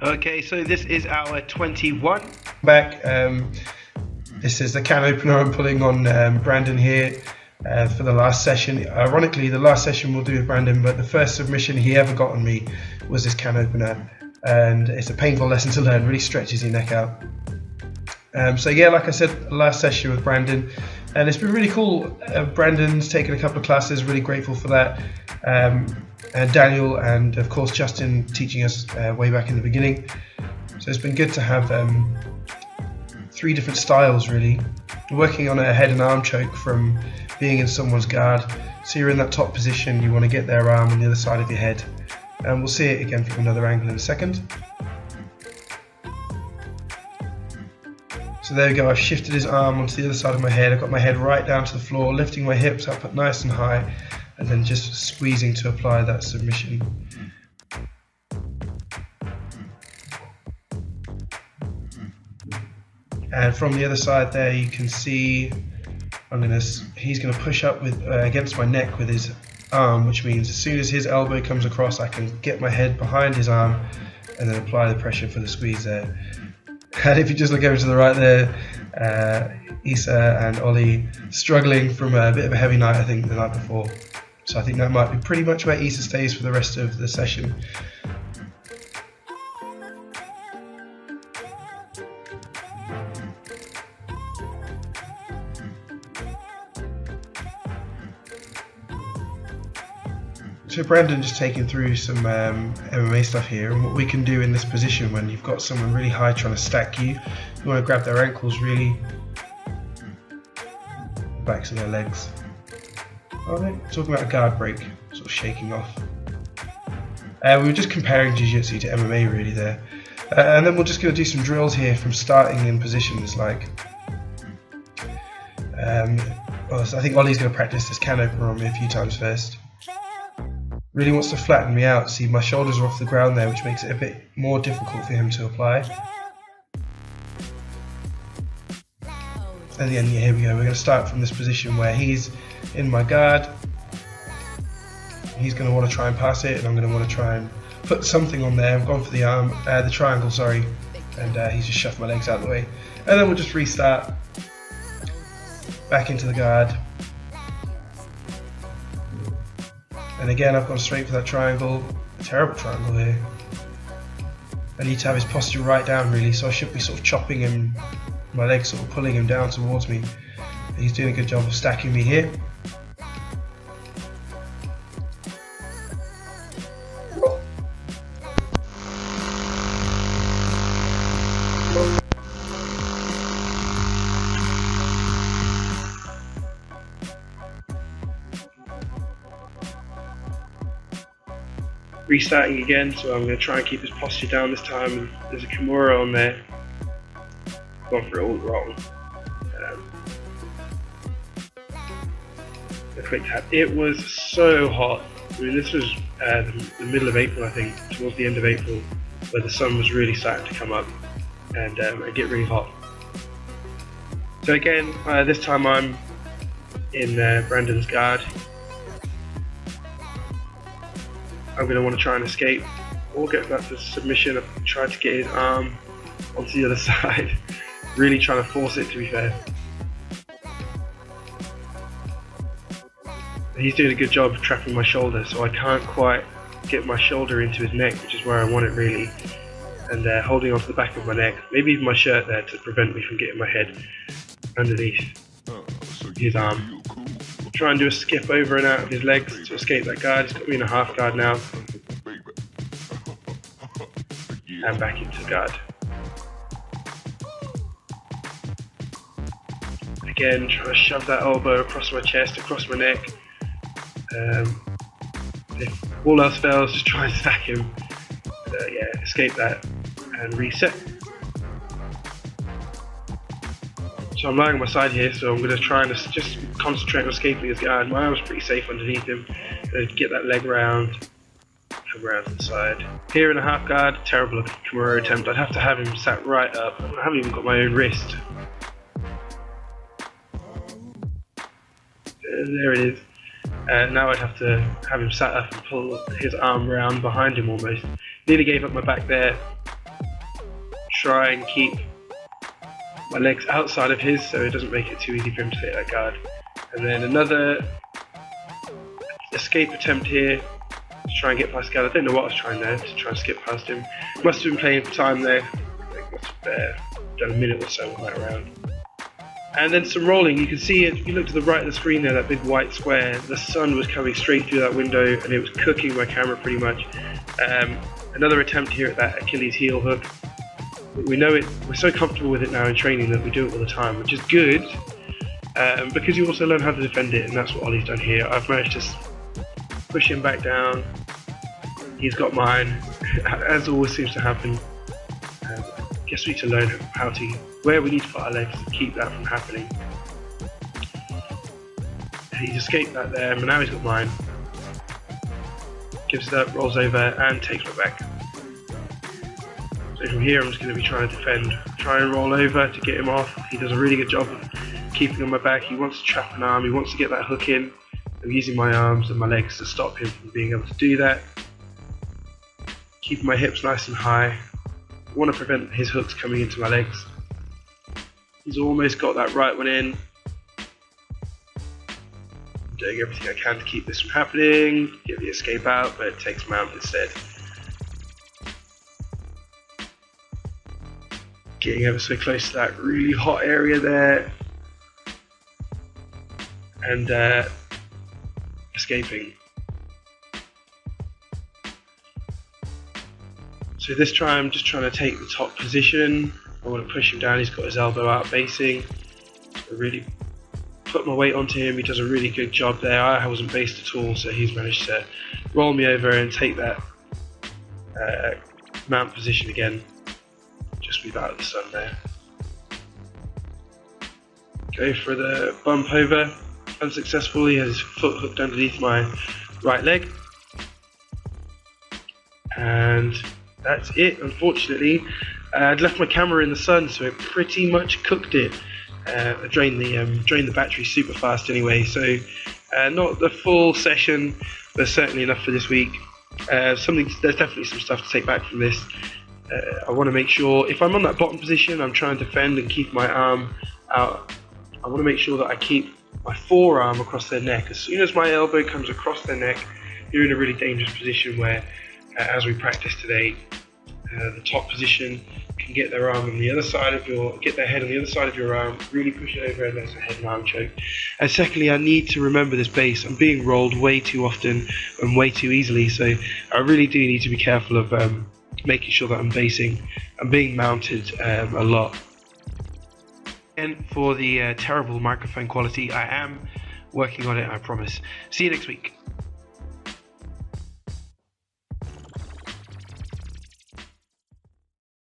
Okay, so this is our 21. Back. This is the can opener I'm pulling on Brandon here for the last session. Ironically, the last session we'll do with Brandon, but the first submission he ever got on me was this can opener, and it's a painful lesson to learn. Really stretches your neck out. So yeah, like I said, last session with Brandon, and it's been really cool. Brandon's taken a couple of classes, really grateful for that. And Daniel and of course Justin teaching us way back in the beginning. So it's been good to have 3 different styles really. We're working on a head and arm choke from being in someone's guard. So you're in that top position, you want to get their arm on the other side of your head. And we'll see it again from another angle in a second. So there we go, I've shifted his arm onto the other side of my head. I've got my head right down to the floor, lifting my hips up nice and high, and then just squeezing to apply that submission. And from the other side there, you can see he's gonna push up with against my neck with his arm, which means as soon as his elbow comes across, I can get my head behind his arm and then apply the pressure for the squeeze there. And if you just look over to the right there, Issa and Ollie struggling from a bit of a heavy night, I think, the night before. So I think that might be pretty much where Issa stays for the rest of the session. So Brandon just taking through some MMA stuff here, and what we can do in this position when you've got someone really high trying to stack you, you want to grab their ankles really, backs of their legs. Alright, talking about a guard break, sort of shaking off. We were just comparing Jiu Jitsu to MMA really there. And then we're just going to do some drills here from starting in positions like... so I think Ollie's going to practice this can opener on me a few times first. Really wants to flatten me out, see my shoulders are off the ground there, which makes it a bit more difficult for him to apply. And then here we go, we're going to start from this position where he's in my guard. He's going to want to try and pass it, and I'm going to want to try and put something on there. I've gone for the arm, the triangle, sorry, and he's just shoved my legs out of the way. And then we'll just restart, back into the guard. And again, I've gone straight for that triangle, a terrible triangle here. I need to have his posture right down really, so I should be sort of chopping him, my legs sort of pulling him down towards me. He's doing a good job of stacking me here. Restarting again, so I'm going to try and keep his posture down this time. There's a Kimura on there. Gone for it all wrong. A quick tap. It was so hot. I mean, this was the middle of April, I think, towards the end of April, where the sun was really starting to come up and get really hot. So again, this time I'm in Brandon's guard. I'm going to want to try and escape or get back to submission. I've tried to get his arm onto the other side, really trying to force it, to be fair. He's doing a good job of trapping my shoulder, so I can't quite get my shoulder into his neck, which is where I want it really, and holding onto the back of my neck, maybe even my shirt there to prevent me from getting my head underneath his arm. Try and do a skip over and out of his legs to escape that guard. He's got me in a half guard now. And back into guard. Again, trying to shove that elbow across my chest, across my neck. If all else fails, just try and stack him. Escape that and reset. So I'm lying on my side here, so I'm going to try and just concentrate on escaping his guard. My arm's pretty safe underneath him. Get that leg round, come around to the side. Here in a half guard, terrible looking Kimura attempt. I'd have to have him sat right up. I haven't even got my own wrist. There it is. Now I'd have to have him sat up and pull his arm round behind him almost. Nearly gave up my back there. try and keep my legs outside of his so it doesn't make it too easy for him to hit that guard. And then another escape attempt here to try and get past guard. I don't know what I was trying there, to try and skip past him. Must have been playing for time there. I think must have done a minute or so on that round. And then some rolling. You can see it, if you look to the right of the screen there, that big white square, the sun was coming straight through that window and it was cooking my camera pretty much. Another attempt here at that Achilles heel hook. We know it, we're so comfortable with it now in training that we do it all the time, which is good, because you also learn how to defend it, and that's what Ollie's done here. I've managed to push him back down, he's got mine, as always seems to happen. I guess we need to learn where we need to put our legs to keep that from happening. He's escaped that there, but now he's got mine. Gives it up, rolls over, and takes my back. So from here I'm just going to be trying to defend, try and roll over to get him off. He does a really good job of keeping on my back. He wants to trap an arm, he wants to get that hook in. I'm using my arms and my legs to stop him from being able to do that. Keeping my hips nice and high. I want to prevent his hooks coming into my legs. He's almost got that right one in. I'm doing everything I can to keep this from happening, get the escape out, but it takes mount instead. Getting ever so close to that really hot area there, and escaping. So this try I'm just trying to take the top position. I want to push him down, he's got his elbow out basing. I really put my weight onto him, he does a really good job there. I wasn't based at all, so he's managed to roll me over and take that mount position again. Just move out of the sun there. Go for the bump over, unsuccessful. He has his foot hooked underneath my right leg. And that's it, unfortunately. I'd left my camera in the sun, so it pretty much cooked it. I drained the battery super fast anyway, so not the full session, but certainly enough for this week. There's definitely some stuff to take back from this. I want to make sure, if I'm on that bottom position, I'm trying to defend and keep my arm out. I want to make sure that I keep my forearm across their neck. As soon as my elbow comes across their neck, you're in a really dangerous position where, as we practiced today, the top position can get their arm on the other side of get their head on the other side of your arm, really push it over, and that's a head and arm choke. And secondly, I need to remember this base. I'm being rolled way too often and way too easily, so I really do need to be careful of making sure that I'm being mounted a lot. And for the terrible microphone quality, I am working on it, I promise. See you next week.